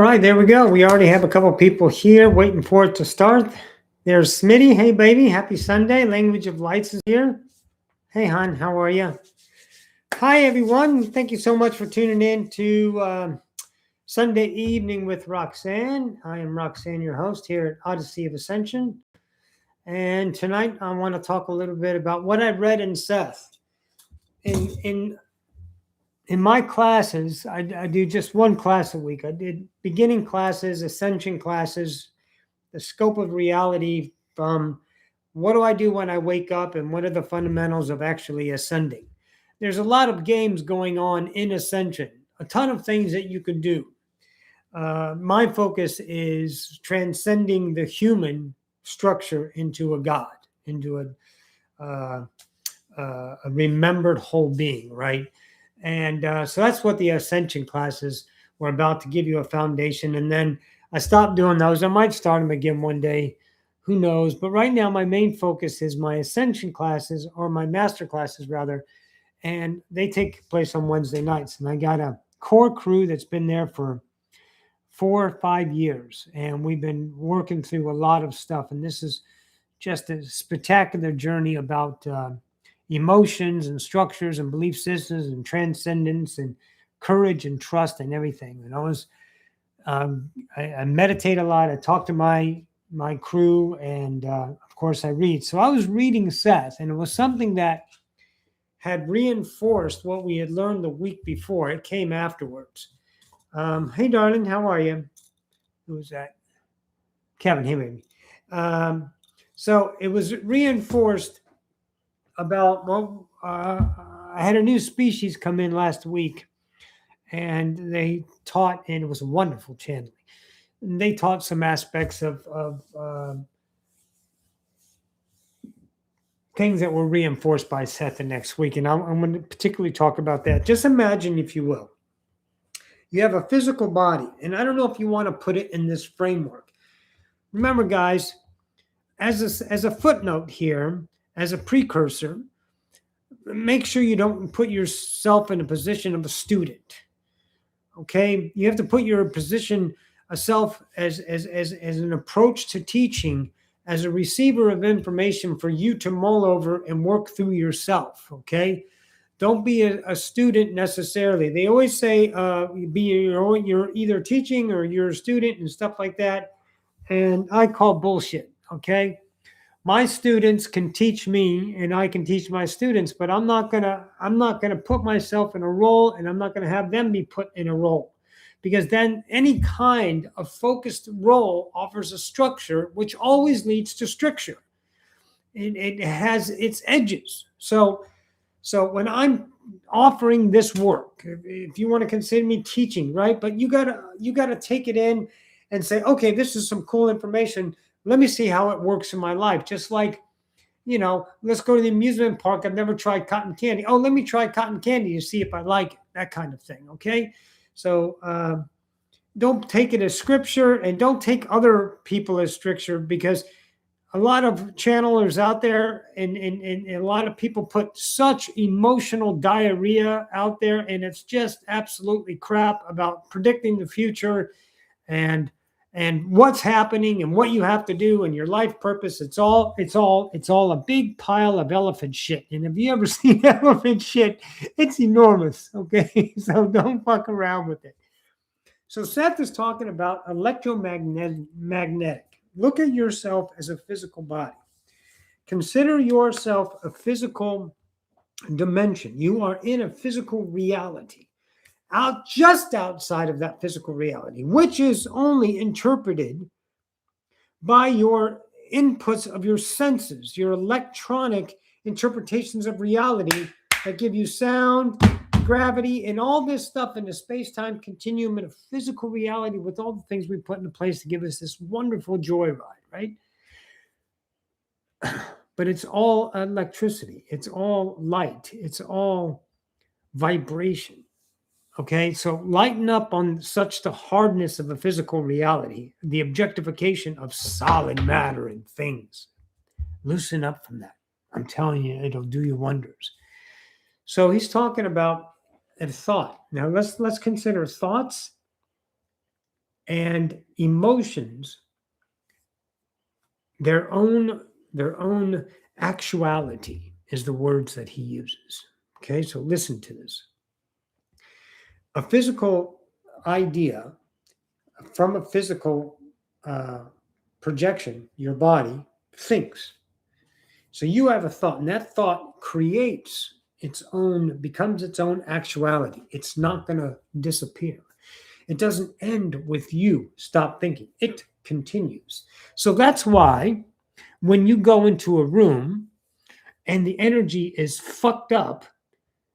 right, there we go. We already have a couple people here waiting for it to start. There's Smitty. Hey, baby. Happy Sunday. Language of Lights is here. Hey, hon. How are you? Hi, everyone. Thank you so much for tuning in to Sunday Evening with Roxanne. I am Roxanne, your host here at Odyssey of Ascension. And tonight I want to talk a little bit about what I read in Seth. In my classes, I do just one class a week. I did beginning classes, ascension classes, the scope of reality from what do I do when I wake up and what are the fundamentals of actually ascending. There's a lot of games going on in ascension, a ton of things that you can do. My focus is transcending the human structure into a God, into a remembered whole being, right? And so that's what the Ascension classes were about, to give you a foundation. And then I stopped doing those. I might start them again one day. Who knows? But right now, my main focus is my Ascension classes, or my master classes, rather. And they take place on Wednesday nights. And I got a core crew that's been there for 4 or 5 years. And we've been working through a lot of stuff. And this is just a spectacular journey about emotions and structures and belief systems and transcendence and courage and trust and everything. And I meditate a lot. I talk to my crew, and of course I read. So I was reading Seth, and it was something that had reinforced what we had learned the week before. It came afterwards. Hey, darling, how are you? Who's that? Kevin. Hey, baby. So it was reinforced about, well, I had a new species come in last week, and they taught, and it was a wonderful channeling. And they taught some aspects of things that were reinforced by Seth the next week. And I'm going to particularly talk about that. Just imagine, if you will, you have a physical body, and I don't know if you want to put it in this framework. Remember, guys, as a footnote here, as a precursor, make sure you don't put yourself in a position of a student. Okay, you have to put your position of self as an approach to teaching, as a receiver of information for you to mull over and work through yourself. Okay, don't be a student necessarily. They always say you're either teaching or you're a student and stuff like that, and I call bullshit. Okay. My students can teach me, and I can teach my students, but I'm not gonna put myself in a role, and I'm not gonna have them be put in a role, because then any kind of focused role offers a structure which always leads to stricture. It has its edges. So when I'm offering this work, if you want to consider me teaching, right? But you gotta take it in and say, okay, this is some cool information. Let me see how it works in my life. Just like, let's go to the amusement park. I've never tried cotton candy. Oh, let me try cotton candy to see if I like it. That kind of thing. Okay. So don't take it as scripture, and don't take other people as scripture, because a lot of channelers out there and a lot of people put such emotional diarrhea out there, and it's just absolutely crap about predicting the future and what's happening and what you have to do and your life purpose. It's all a big pile of elephant shit. And if you ever seen elephant shit, it's enormous. Okay. So don't fuck around with it. So Seth is talking about electromagnetic. Look at yourself as a physical body. Consider yourself a physical dimension. You are in a physical reality. Just outside of that physical reality, which is only interpreted by your inputs of your senses, your electronic interpretations of reality that give you sound, gravity, and all this stuff in the space-time continuum in a physical reality, with all the things we put into place to give us this wonderful joyride, right? But it's all electricity. It's all light. It's all vibration. Okay, so lighten up on such the hardness of a physical reality, the objectification of solid matter and things. Loosen up from that. I'm telling you, it'll do you wonders. So he's talking about a thought. Now let's consider thoughts And emotions, their own actuality is the words that he uses. Okay, so listen to this. A physical idea from a physical projection, your body thinks. So you have a thought, and that thought creates becomes its own actuality. It's not going to disappear. It doesn't end with you stop thinking. It continues. So that's why when you go into a room and the energy is fucked up,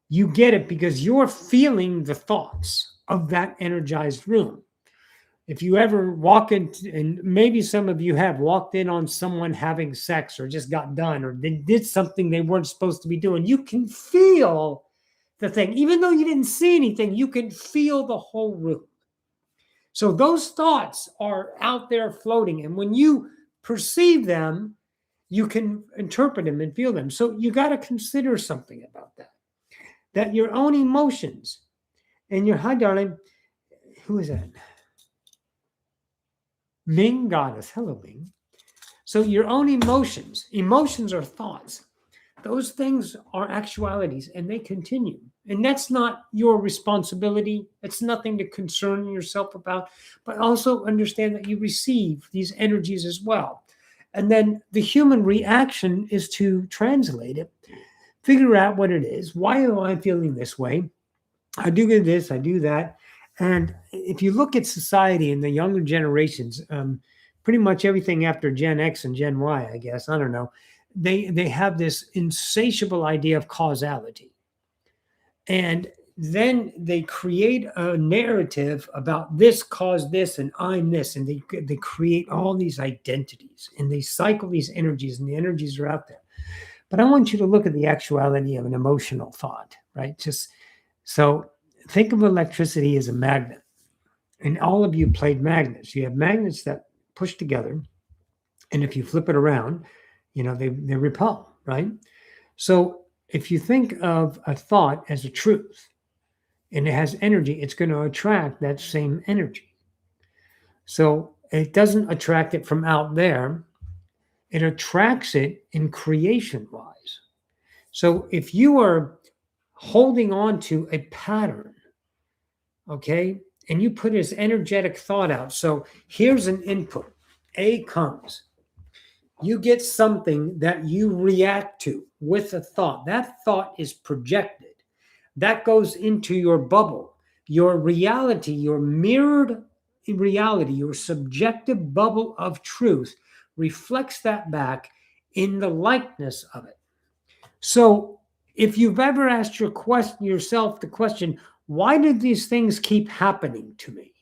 you get it because you're feeling the thoughts of that energized room. If you ever walk in, and maybe some of you have walked in on someone having sex or just got done or they did something they weren't supposed to be doing, you can feel the thing. Even though you didn't see anything, you can feel the whole room. So those thoughts are out there floating. And when you perceive them, you can interpret them and feel them. So you got to consider something about that. That your own emotions and your, hi, darling, who is that? Ming goddess. Hello, Ming. So your own emotions are thoughts. Those things are actualities and they continue. And that's not your responsibility. It's nothing to concern yourself about, but also understand that you receive these energies as well. And then the human reaction is to translate it, figure out what it is. Why am I feeling this way? I do this, I do that. And if you look at society and the younger generations, pretty much everything after Gen X and Gen Y, I guess, I don't know, they have this insatiable idea of causality. And then they create a narrative about this caused this and I'm this. And they create all these identities and they cycle these energies and the energies are out there. But I want you to look at the actuality of an emotional thought, right? Just so think of electricity as a magnet. And all of you played magnets. You have magnets that push together. And if you flip it around, they repel, right? So if you think of a thought as a truth and it has energy, it's going to attract that same energy. So it doesn't attract it from out there. It attracts it in creation wise. So if you are holding on to a pattern, okay, and you put this energetic thought out. So here's an input. A comes. You get something that you react to with a thought. That thought is projected. That goes into your bubble. Your reality, your mirrored reality, your subjective bubble of truth reflects that back in the likeness of it. So if you've ever asked yourself the question, why did these things keep happening to me?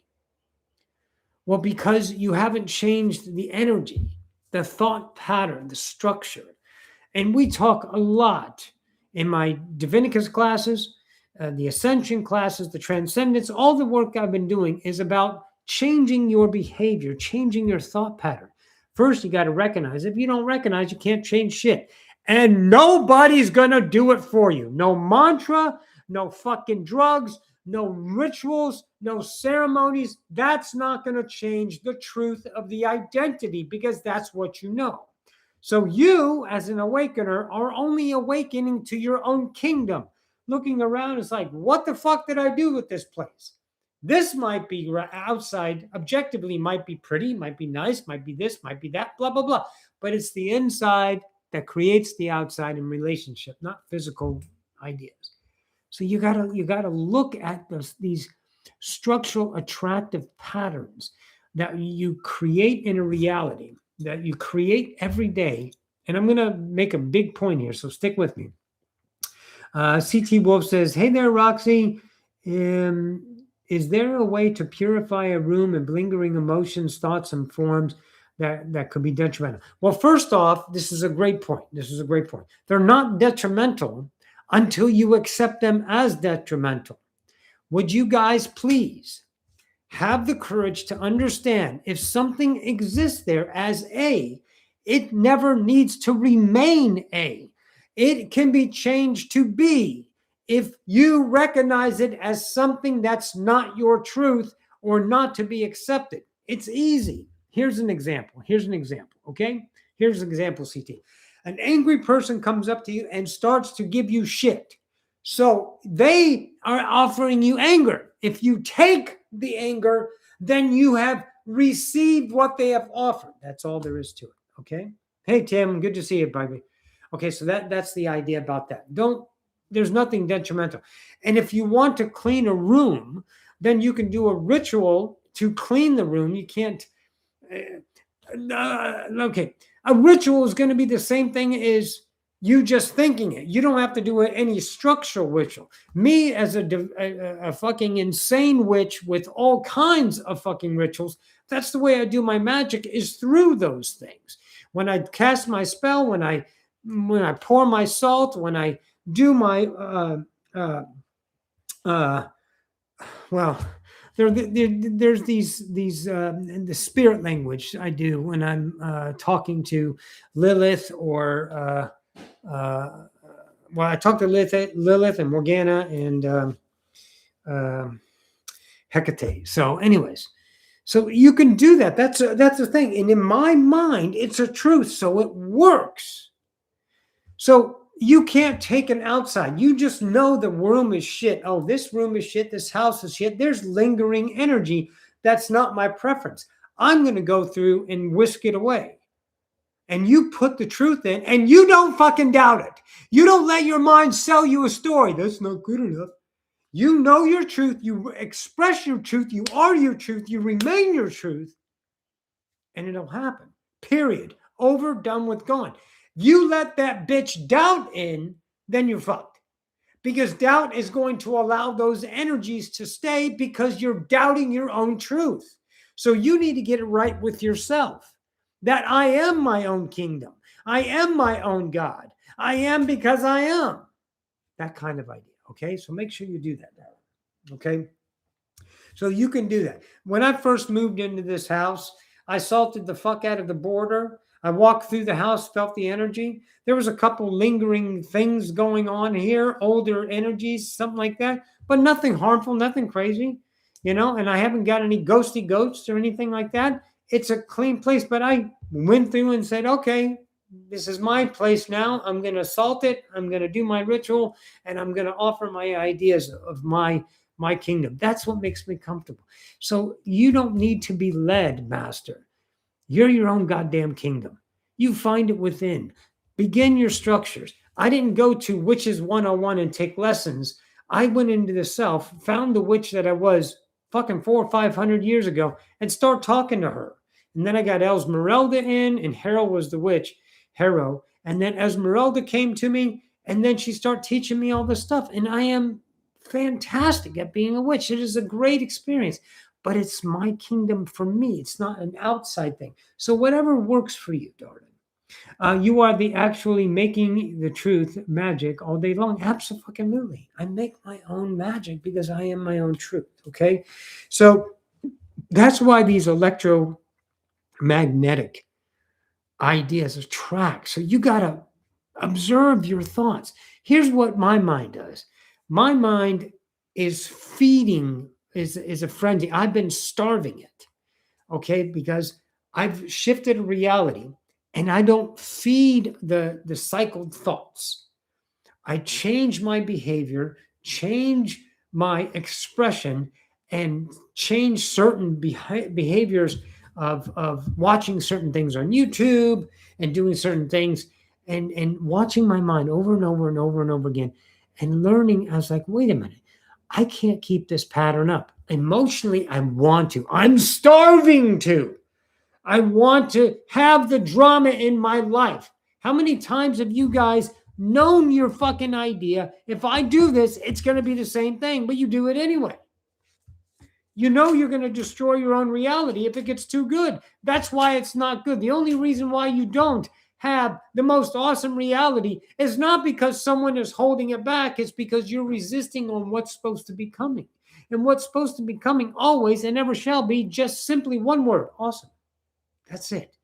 Well, because you haven't changed the energy, the thought pattern, the structure. And we talk a lot in my Divinicus classes, the Ascension classes, the Transcendence, all the work I've been doing is about changing your behavior, changing your thought pattern. First, you got to recognize. If you don't recognize, you can't change shit. And nobody's going to do it for you. No mantra, no fucking drugs, no rituals, no ceremonies. That's not going to change the truth of the identity because that's what you know. So you, as an awakener, are only awakening to your own kingdom. Looking around, it's like, what the fuck did I do with this place? This might be outside, objectively might be pretty, might be nice, might be this, might be that, blah, blah, blah. But it's the inside that creates the outside in relationship, not physical ideas. So you gotta look at these structural attractive patterns that you create in a reality, that you create every day. And I'm gonna make a big point here, so stick with me. CT Wolf says, hey there, Roxy. Is there a way to purify a room of lingering emotions, thoughts, and forms that could be detrimental? Well, first off, this is a great point. They're not detrimental until you accept them as detrimental. Would you guys please have the courage to understand if something exists there as A, it never needs to remain A. It can be changed to B if you recognize it as something that's not your truth or not to be accepted. It's easy. Here's an example. Okay? Here's an example, CT. An angry person comes up to you and starts to give you shit. So they are offering you anger. If you take the anger, then you have received what they have offered. That's all there is to it. Okay? Hey, Tim, good to see you, baby. Okay, so that's the idea about that. There's nothing detrimental. And if you want to clean a room, then you can do a ritual to clean the room. You can't. Okay, a ritual is going to be the same thing as you just thinking it. You don't have to do any structural ritual. Me, as a fucking insane witch with all kinds of fucking rituals, that's the way I do my magic, is through those things. When I cast my spell, when I pour my salt, when I do my there's these the spirit language I do when I'm talking to Lilith, or I talk to Lilith and Morgana and Hecate. So anyways, so you can do that. That's the thing. And in my mind, it's a truth, so it works. So you can't take an outside. You just know the room is shit. Oh, this room is shit. This house is shit. There's lingering energy. That's not my preference. I'm going to go through and whisk it away. And you put the truth in, and you don't fucking doubt it. You don't let your mind sell you a story. That's not good enough. You know your truth. You express your truth. You are your truth. You remain your truth. And it'll happen. Period. Over, done with, gone. You let that bitch doubt in, then you're fucked. Because doubt is going to allow those energies to stay because you're doubting your own truth. So you need to get it right with yourself. That I am my own kingdom. I am my own God. I am because I am. That kind of idea. Okay? So make sure you do that. Okay? So you can do that. When I first moved into this house, I salted the fuck out of the border. I walked through the house, felt the energy. There was a couple lingering things going on here, older energies, something like that, but nothing harmful, nothing crazy, and I haven't got any ghosty ghosts or anything like that. It's a clean place, but I went through and said, okay, this is my place now. I'm going to salt it. I'm going to do my ritual, and I'm going to offer my ideas of my kingdom. That's what makes me comfortable. So you don't need to be led, master. You're your own goddamn kingdom. You find it within. Begin your structures. I didn't go to Witches 101 and take lessons. I went into the self, found the witch that I was fucking 400 or 500 years ago, and start talking to her. And then I got Esmeralda in, and Hero was the witch, Hero. And then Esmeralda came to me, and then she started teaching me all this stuff. And I am fantastic at being a witch. It is a great experience. But it's my kingdom for me. It's not an outside thing. So whatever works for you, darling. You are actually making the truth magic all day long. Absolutely. I make my own magic because I am my own truth. Okay. So that's why these electromagnetic ideas attract. So you got to observe your thoughts. Here's what my mind does. My mind is feeding is a frenzy. I've been starving it, okay, because I've shifted reality, and I don't feed the cycled thoughts. I change my behavior, change my expression, and change certain behaviors of watching certain things on YouTube and doing certain things and watching my mind over and over and over and over again and learning. I was like, wait a minute. I can't keep this pattern up. Emotionally, I want to. I'm starving to. I want to have the drama in my life. How many times have you guys known your fucking idea? If I do this, it's going to be the same thing, but you do it anyway. You know you're going to destroy your own reality if it gets too good. That's why it's not good. The only reason why you don't have the most awesome reality is not because someone is holding it back. It's because you're resisting on what's supposed to be coming. And what's supposed to be coming always and never shall be just simply one word: awesome. That's it.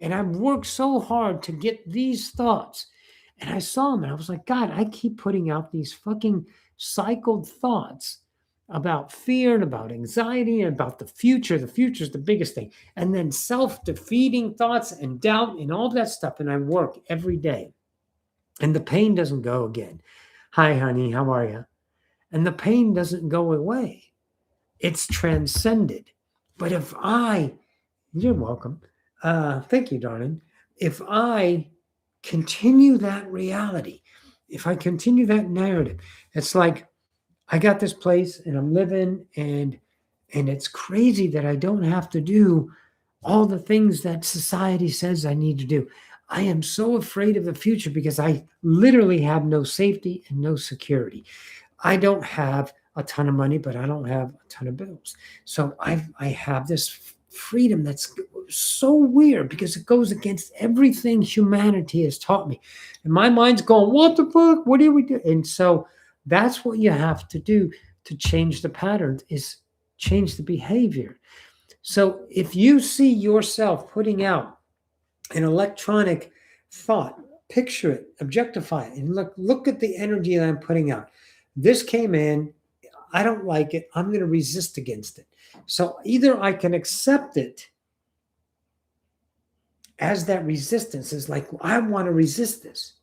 And I've worked so hard to get these thoughts. And I saw them and I was like, God, I keep putting out these fucking cycled thoughts about fear and about anxiety and about the future. The future is the biggest thing. And then self-defeating thoughts and doubt and all that stuff. And I work every day. And the pain doesn't go again. Hi, honey, how are you? And the pain doesn't go away. It's transcended. But if you're welcome. Thank you, darling. If I continue that reality, if I continue that narrative, it's like I got this place and I'm living and it's crazy that I don't have to do all the things that society says I need to do. I am so afraid of the future because I literally have no safety and no security. I don't have a ton of money, but I don't have a ton of bills. So I have this freedom that's so weird because it goes against everything humanity has taught me. And my mind's going, what the fuck? What do we do? And so that's what you have to do to change the patterns, is change the behavior. So if you see yourself putting out an electronic thought, picture it, objectify it, and look at the energy that I'm putting out. This came in, I don't like it, I'm going to resist against it. So either I can accept it as that resistance is like, I want to resist this.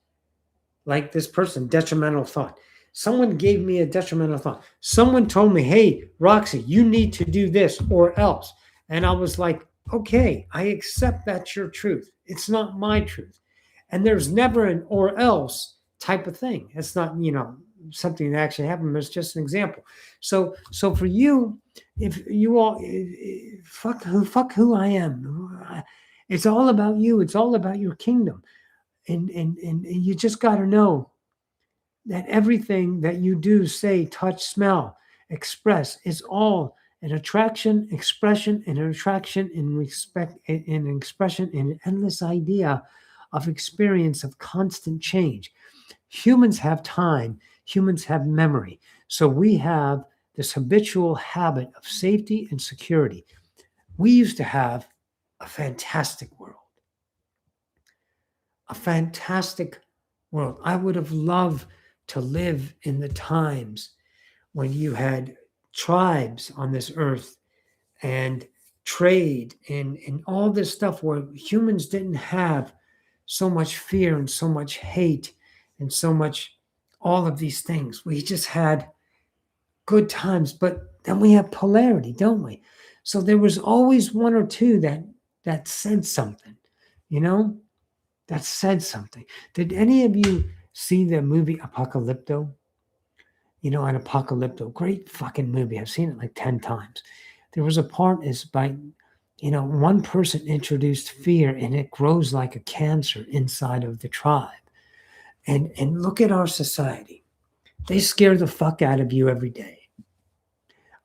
Like this person, detrimental thought. Someone gave me a detrimental thought. Someone told me, hey, Roxy, you need to do this or else. And I was like, okay, I accept that's your truth. It's not my truth. And there's never an or else type of thing. It's not, something that actually happened. It's just an example. So for you, if you all fuck who I am. It's all about you. It's all about your kingdom. And you just got to know that everything that you do, say, touch, smell, express is all an attraction, expression, and an attraction in respect, and an expression, and an endless idea of experience of constant change. Humans have time. Humans have memory. So we have this habitual habit of safety and security. We used to have a fantastic world. A fantastic world. I would have loved to live in the times when you had tribes on this earth and trade and all this stuff where humans didn't have so much fear and so much hate and so much all of these things. We just had good times, but then we have polarity, don't we? So there was always one or two that said something, that said something. Did any of you see the movie Apocalypto? An Apocalypto, great fucking movie. I've seen it like 10 times. There was a part is by, one person introduced fear and it grows like a cancer inside of the tribe. And look at our society. They scare the fuck out of you every day.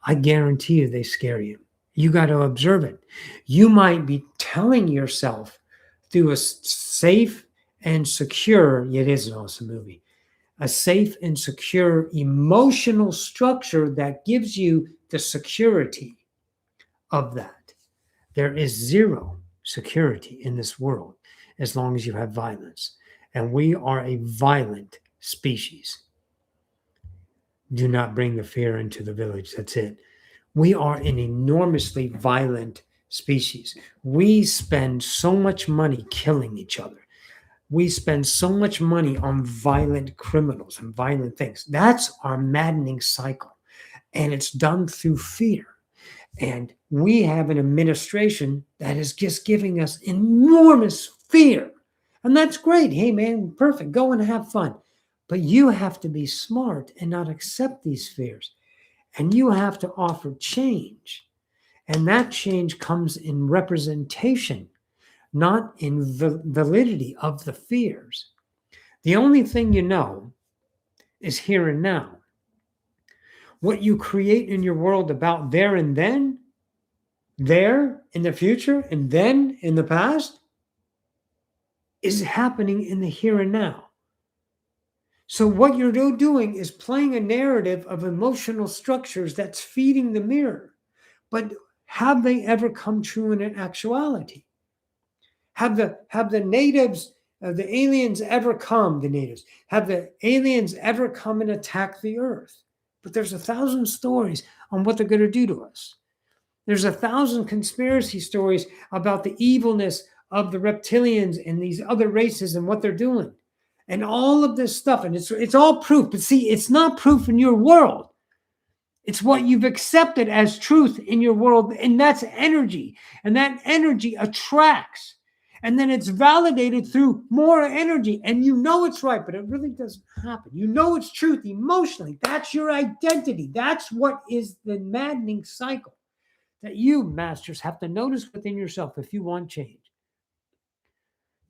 I guarantee you they scare you. You got to observe it. You might be telling yourself through a safe and secure, it is an awesome movie, a safe and secure emotional structure that gives you the security of that. There is zero security in this world as long as you have violence. And we are a violent species. Do not bring the fear into the village. That's it. We are an enormously violent species. We spend so much money killing each other. We spend so much money on violent criminals and violent things. That's our maddening cycle. And it's done through fear. And we have an administration that is just giving us enormous fear. And that's great. Hey, man, perfect. Go and have fun. But you have to be smart and not accept these fears. And you have to offer change. And that change comes in representation, not in validity of the fears. The only thing you know is here and now. What you create in your world about there and then, there in the future, and then in the past, is happening in the here and now. So what you're doing is playing a narrative of emotional structures that's feeding the mirror. But have they ever come true in an actuality? Have the natives, the aliens ever come, have the aliens ever come and attack the earth? But there's 1,000 stories on what they're going to do to us. There's 1,000 conspiracy stories about the evilness of the reptilians and these other races and what they're doing. And all of this stuff. And it's all proof. But see, it's not proof in your world. It's what you've accepted as truth in your world. And that's energy. And that energy attracts. And then it's validated through more energy. And you know it's right, but it really doesn't happen. You know it's truth emotionally. That's your identity. That's what is the maddening cycle that you, masters, have to notice within yourself if you want change.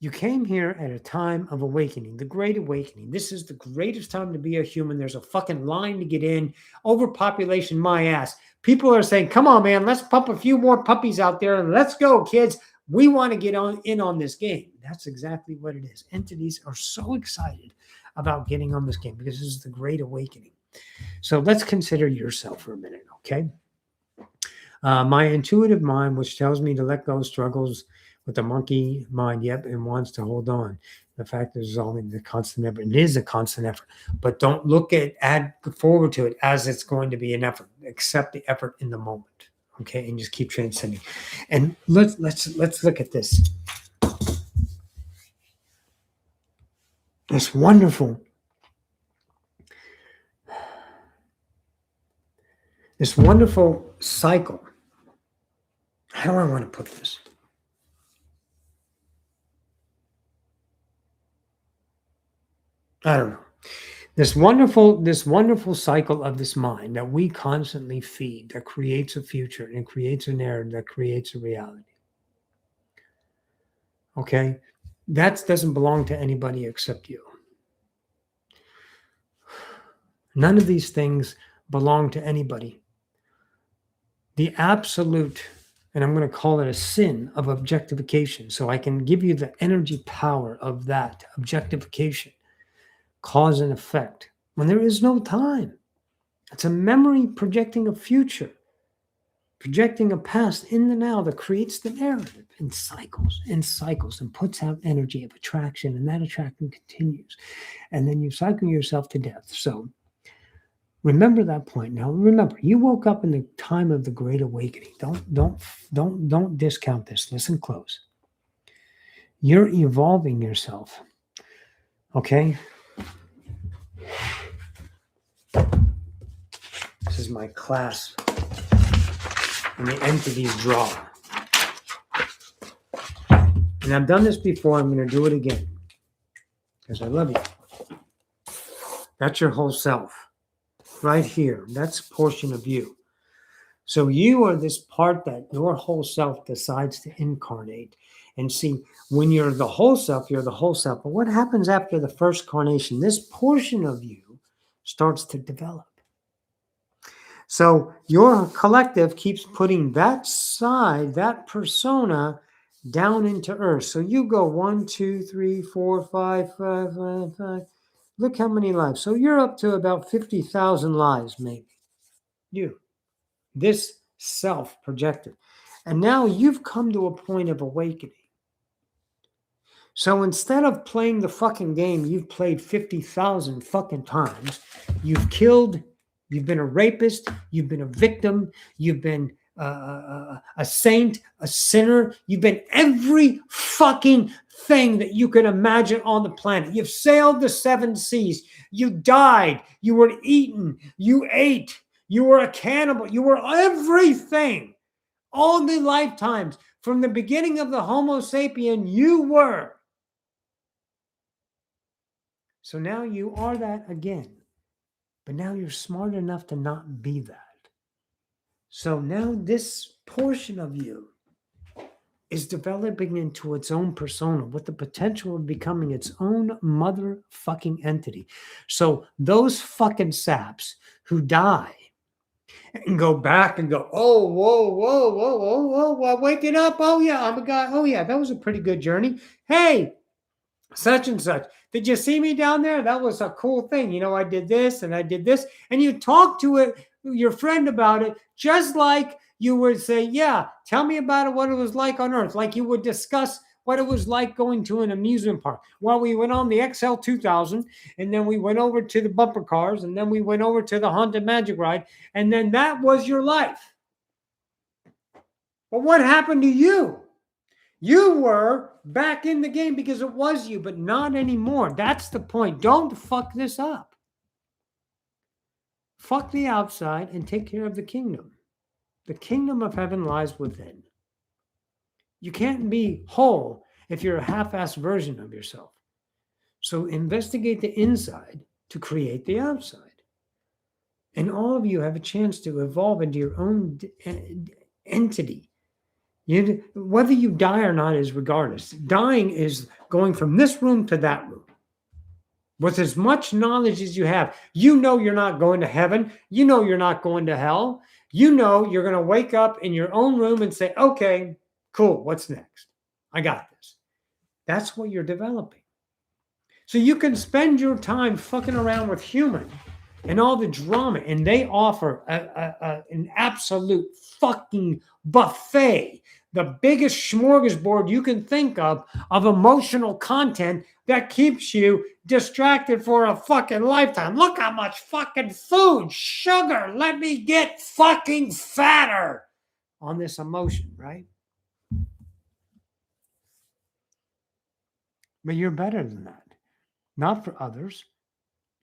You came here at a time of awakening, the Great Awakening. This is the greatest time to be a human. There's a fucking line to get in. Overpopulation, my ass. People are saying, come on, man, let's pump a few more puppies out there and let's go, kids. We want to get in on this game. That's exactly what it is. Entities are so excited about getting on this game because this is the Great Awakening. So let's consider yourself for a minute, okay? My intuitive mind, which tells me to let go, struggles with the monkey mind, and wants to hold on. The fact is only the constant effort. It is a constant effort, but don't add forward to it as it's going to be an effort. Accept the effort in the moment, okay, and just keep transcending. And let's look at this. This wonderful cycle. How do I want to put this? I don't know. This wonderful cycle of this mind that we constantly feed, that creates a future and creates a narrative, that creates a reality. Okay? That doesn't belong to anybody except you. None of these things belong to anybody. The absolute, and I'm going to call it a sin of objectification, so I can give you the energy power of that objectification. Cause and effect, when there is no time. It's a memory projecting a future, projecting a past in the now that creates the narrative in cycles and puts out energy of attraction, and that attraction continues. And then you cycle yourself to death. So remember that point. Now remember, you woke up in the time of the Great Awakening. Don't discount this. Listen close. You're evolving yourself. Okay? This is my class in the entities draw. And I've done this before. I'm going to do it again because I love you. That's your whole self right here. That's a portion of you. So you are this part that your whole self decides to incarnate. And see, when you're the whole self, you're the whole self. But what happens after the first carnation? This portion of you starts to develop. So your collective keeps putting that side, that persona, down into earth. So you go 1, 2, 3, 4, 5, 5, 5, 5. Look how many lives. So you're up to about 50,000 lives, maybe. You. This self projected. And now you've come to a point of awakening. So instead of playing the fucking game you've played 50,000 fucking times, you've killed, you've been a rapist, you've been a victim, you've been a saint, a sinner, you've been every fucking thing that you can imagine on the planet. You've sailed the 7 seas, you died, you were eaten, you ate, you were a cannibal, you were everything. All the lifetimes, from the beginning of the Homo sapien, you were. So now you are that again. But now you're smart enough to not be that. So now this portion of you is developing into its own persona with the potential of becoming its own motherfucking entity. So those fucking saps who die and go back and go, oh, whoa, waking up. Oh, yeah, I'm a guy. Oh, yeah, that was a pretty good journey. Hey, such and such. Did you see me down there? That was a cool thing. You know, I did this and I did this. And you talk to your friend about it, just like you would say, yeah, tell me about it, what it was like on Earth. Like you would discuss what it was like going to an amusement park. Well, we went on the XL 2000, and then we went over to the bumper cars, and then we went over to the Haunted Magic Ride, and then that was your life. But what happened to you? You were back in the game because it was you, but not anymore. That's the point. Don't fuck this up. Fuck the outside and take care of the kingdom. The kingdom of heaven lies within. You can't be whole if you're a half-assed version of yourself. So investigate the inside to create the outside. And all of you have a chance to evolve into your own entity. Whether you die or not is regardless. Dying is going from this room to that room. With as much knowledge as you have, you know you're not going to heaven. You know you're not going to hell. You know you're going to wake up in your own room and say, okay, cool, what's next? I got this. That's what you're developing. So you can spend your time fucking around with human and all the drama, and they offer an absolute fucking buffet, the biggest smorgasbord you can think of emotional content that keeps you distracted for a fucking lifetime. Look how much fucking food, sugar, let me get fucking fatter on this emotion, right? But you're better than that. Not for others,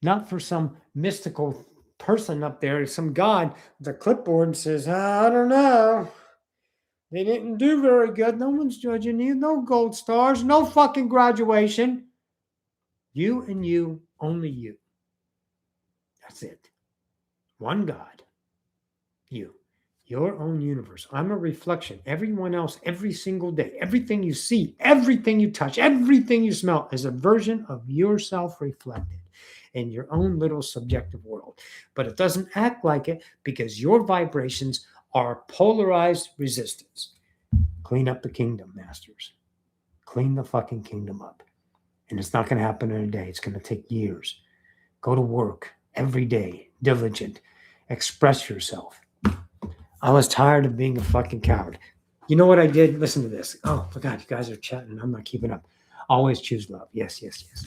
not for some mystical person up there, some god with a clipboard and says, I don't know. They didn't do very good. No one's judging you. No gold stars. No fucking graduation. You and you, only you. That's it. One God. You. Your own universe. I'm a reflection. Everyone else, every single day, everything you see, everything you touch, everything you smell is a version of yourself reflected in your own little subjective world. But it doesn't act like it because your vibrations are polarized resistance. Clean up the kingdom, masters. Clean the fucking kingdom up. And it's not going to happen in a day. It's going to take years. Go to work every day, diligent. Express yourself. I was tired of being a fucking coward. You know what I did? Listen to this. Oh, my God, you guys are chatting. I'm not keeping up. Always choose love. Yes, yes, yes.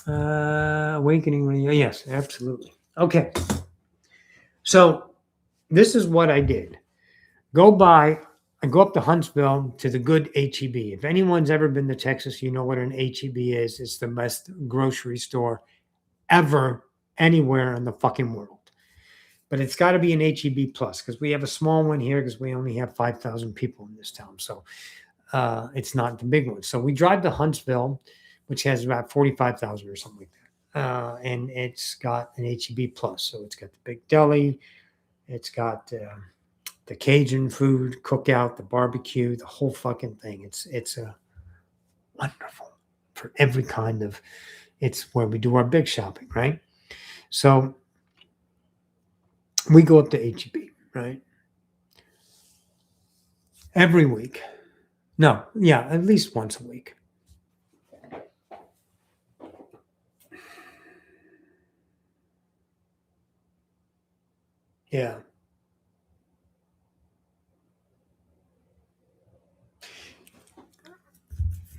Awakening. Yes, absolutely. Okay. So this is what I did. I go up to Huntsville to the good HEB. If anyone's ever been to Texas, you know what an HEB is. It's the best grocery store ever anywhere in the fucking world. But it's got to be an HEB plus because we have a small one here because we only have 5,000 people in this town. So it's not the big one. So we drive to Huntsville, which has about 45,000 or something like that. And it's got an HEB plus. So it's got the big deli. It's got the Cajun food, cookout, the barbecue, the whole fucking thing. It's a wonderful for every kind of, it's where we do our big shopping, right? So we go up to HEB, right? Every week. No, yeah, at least once a week. Yeah.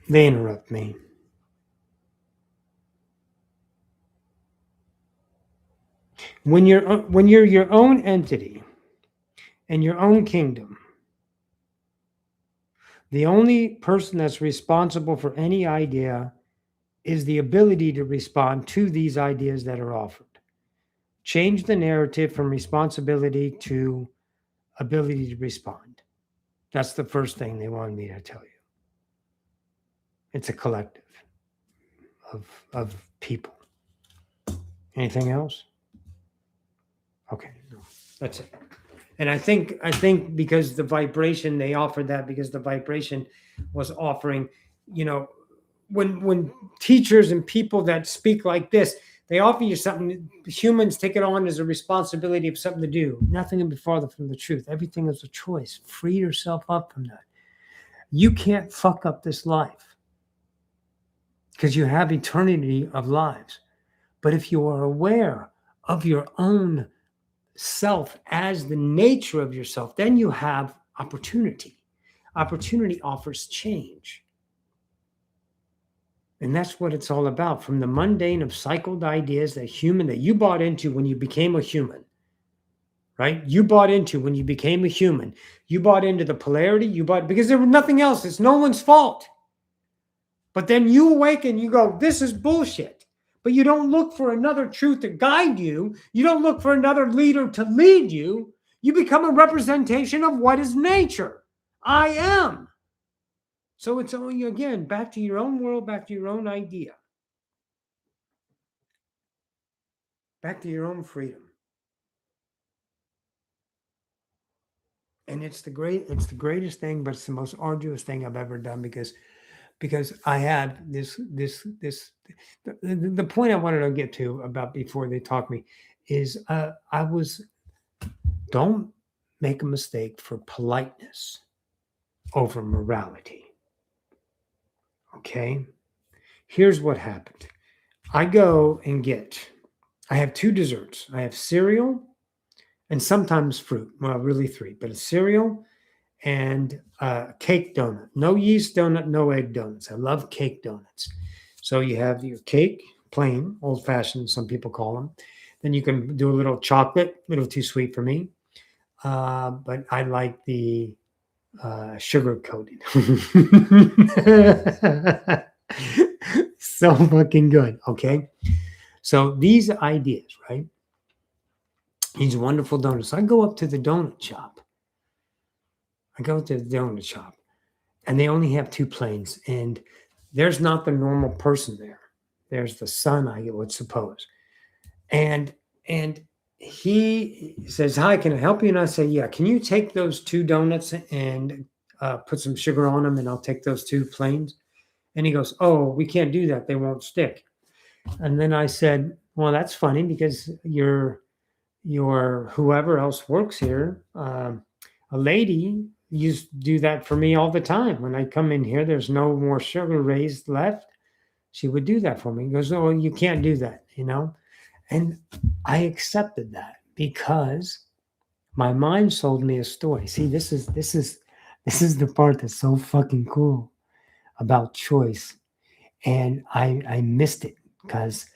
They interrupt me. When you're your own entity and your own kingdom, the only person that's responsible for any idea is the ability to respond to these ideas that are offered. Change the narrative from responsibility to ability to respond. That's the first thing they wanted me to tell you. It's a collective of people. Anything else? Okay, no, that's it. And I think because the vibration, they offered that because the vibration was offering, when teachers and people that speak like this, they offer you something, humans take it on as a responsibility of something to do. Nothing can be farther from the truth. Everything is a choice. Free yourself up from that. You can't fuck up this life because you have eternity of lives. But if you are aware of your own self as the nature of yourself, then you have opportunity. opportunity offers change. And that's what it's all about. From the mundane of cycled ideas that you bought into when you became a human, right? You bought into when you became a human. You bought into the polarity. Because there was nothing else. It's no one's fault. But then you awaken, you go, this is bullshit. But you don't look for another truth to guide you. You don't look for another leader to lead you. You become a representation of what is nature. I am. So it's only, again, back to your own world, back to your own idea. Back to your own freedom. And it's the greatest thing, but it's the most arduous thing I've ever done because I had the point I wanted to get to about before they talk me is don't make a mistake for politeness over morality. Okay? Here's what happened. I have two desserts. I have cereal and sometimes fruit. Well, really three, but it's cereal and cake donut. No yeast donut, no egg donuts. I love cake donuts. So you have your cake, plain, old-fashioned, some people call them. Then you can do a little chocolate, a little too sweet for me. But I like the sugar coated. So fucking good. Okay. So these ideas, right? These wonderful donuts. I go up to the donut shop. And they only have two planes. And there's not the normal person there. There's the son, I would suppose. And he says, hi, can I help you? And I say, yeah, can you take those two donuts and put some sugar on them and I'll take those two planes? And he goes, oh, we can't do that. They won't stick. And then I said, well, that's funny because your whoever else works here, a lady used to do that for me all the time. When I come in here, there's no more sugar raised left. She would do that for me. He goes, oh, you can't do that, And I accepted that because my mind sold me a story. See, this is the part that's so fucking cool about choice. And I missed it because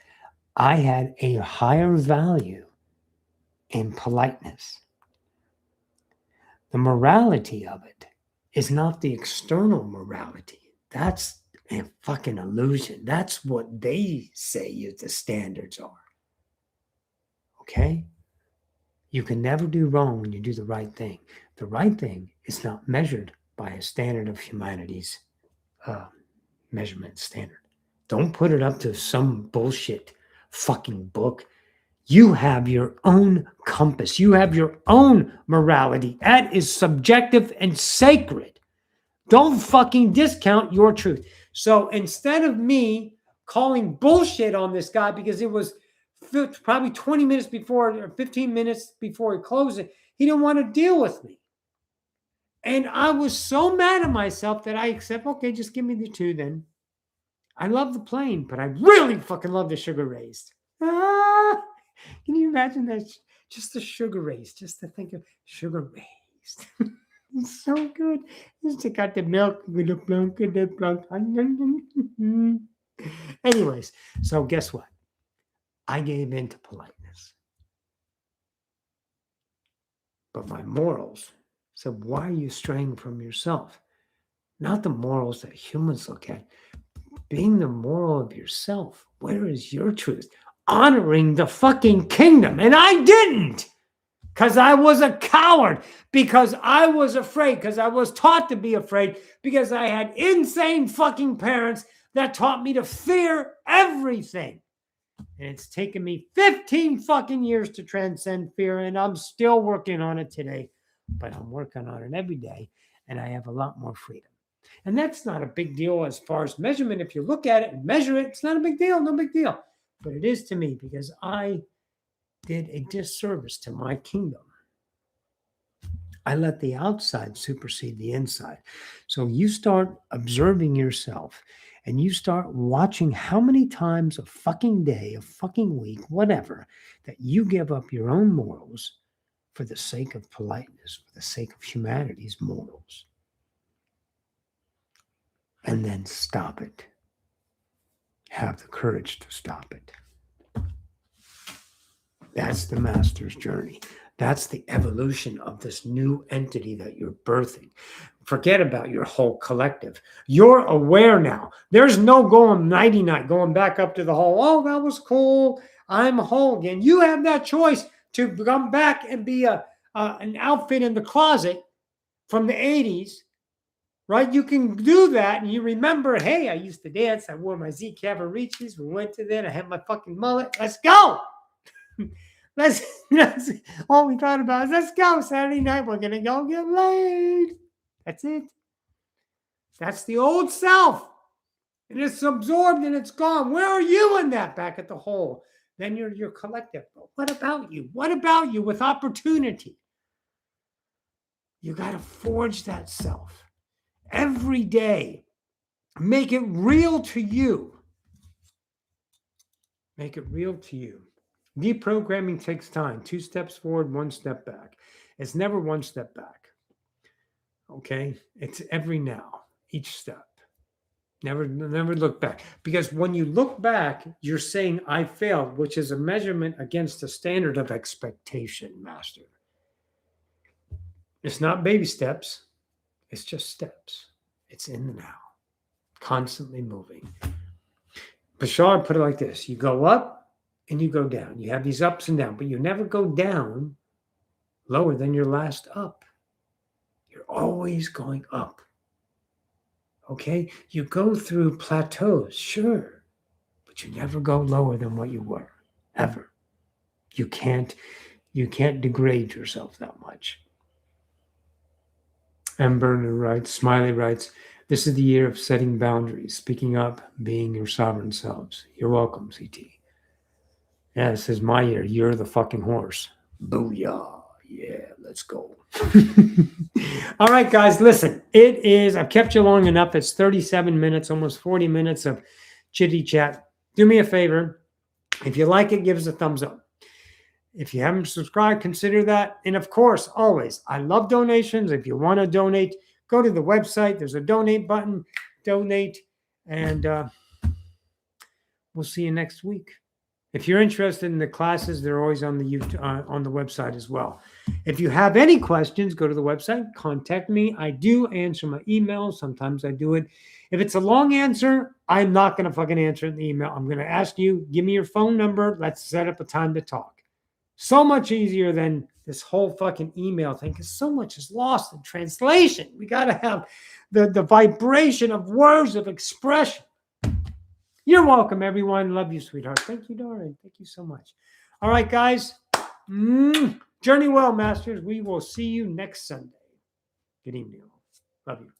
I had a higher value in politeness. The morality of it is not the external morality. That's a fucking illusion. That's what they say the standards are. Okay? You can never do wrong when you do the right thing. The right thing is not measured by a standard of humanity's measurement standard. Don't put it up to some bullshit fucking book. You have your own compass. You have your own morality. That is subjective and sacred. Don't fucking discount your truth. So instead of me calling bullshit on this guy because it was probably 20 minutes before or 15 minutes before he closed it, he didn't want to deal with me. And I was so mad at myself that I accept, okay, just give me the two then. I love the plain, but I really fucking love the sugar raised. Can you imagine that? Just the sugar raised, just to think of sugar raised. It's so good. Just got the milk with the plunk and the plunk. Anyways, so guess what? I gave in to politeness. But my morals said, why are you straying from yourself? Not the morals that humans look at. Being the moral of yourself. Where is your truth? Honoring the fucking kingdom. And I didn't. Because I was a coward. Because I was afraid. Because I was taught to be afraid. Because I had insane fucking parents that taught me to fear everything. And it's taken me 15 fucking years to transcend fear. And I'm still working on it today. But I'm working on it every day. And I have a lot more freedom. And that's not a big deal as far as measurement. If you look at it and measure it, it's not a big deal. No big deal. But it is to me because I did a disservice to my kingdom. I let the outside supersede the inside. So you start observing yourself and you start watching how many times a fucking day, a fucking week, whatever, that you give up your own morals for the sake of politeness, for the sake of humanity's morals. and then stop it. Have the courage to stop it. That's the master's journey. That's the evolution of this new entity that you're birthing. Forget about your whole collective. You're aware now. There's no going nighty-night, going back up to the hole. Oh, that was cool. I'm whole again. You have that choice to come back and be an outfit in the closet from the 80s, right? You can do that, and you remember, hey, I used to dance. I wore my Z Cavariccis. We went to that. I had my fucking mullet. Let's go. Let's all we thought about is let's go Saturday night. We're gonna go get laid. That's it. That's the old self. And it's absorbed and it's gone. Where are you in that? Back at the hole. Then you're collective. But what about you? What about you with opportunity? You got to forge that self every day. Make it real to you. Make it real to you. Deprogramming takes time. 2 steps forward, 1 step back. It's never 1 step back. Okay? It's every now, each step. Never look back. Because when you look back, you're saying, I failed, which is a measurement against the standard of expectation, Master. It's not baby steps. It's just steps. It's in the now. Constantly moving. Bashar put it like this. You go up and you go down. You have these ups and downs, but you never go down lower than your last up. You're always going up. Okay? You go through plateaus, sure, but you never go lower than what you were, ever. You can't degrade yourself that much. M. Bernard writes, Smiley writes, this is the year of setting boundaries, speaking up, being your sovereign selves. You're welcome, CT. Yeah, this is my year. You're the fucking horse. Booyah. Yeah, let's go. All right, guys, listen. I've kept you long enough. It's 37 minutes, almost 40 minutes of chitty chat. Do me a favor. If you like it, give us a thumbs up. If you haven't subscribed, consider that. And of course, always, I love donations. If you want to donate, go to the website. There's a donate button. Donate. And we'll see you next week. If you're interested in the classes, they're always on the website as well. If you have any questions, go to the website, contact me. I do answer my emails. Sometimes I do it. If it's a long answer, I'm not going to fucking answer it in the email. I'm going to ask you, give me your phone number. Let's set up a time to talk. So much easier than this whole fucking email thing, because so much is lost in translation. We got to have the vibration of words of expression. You're welcome, everyone. Love you, sweetheart. Thank you, darling. Thank you so much. All right, guys. Journey well, masters. We will see you next Sunday. Good evening. Love you.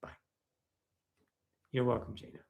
Bye. You're welcome, Jana.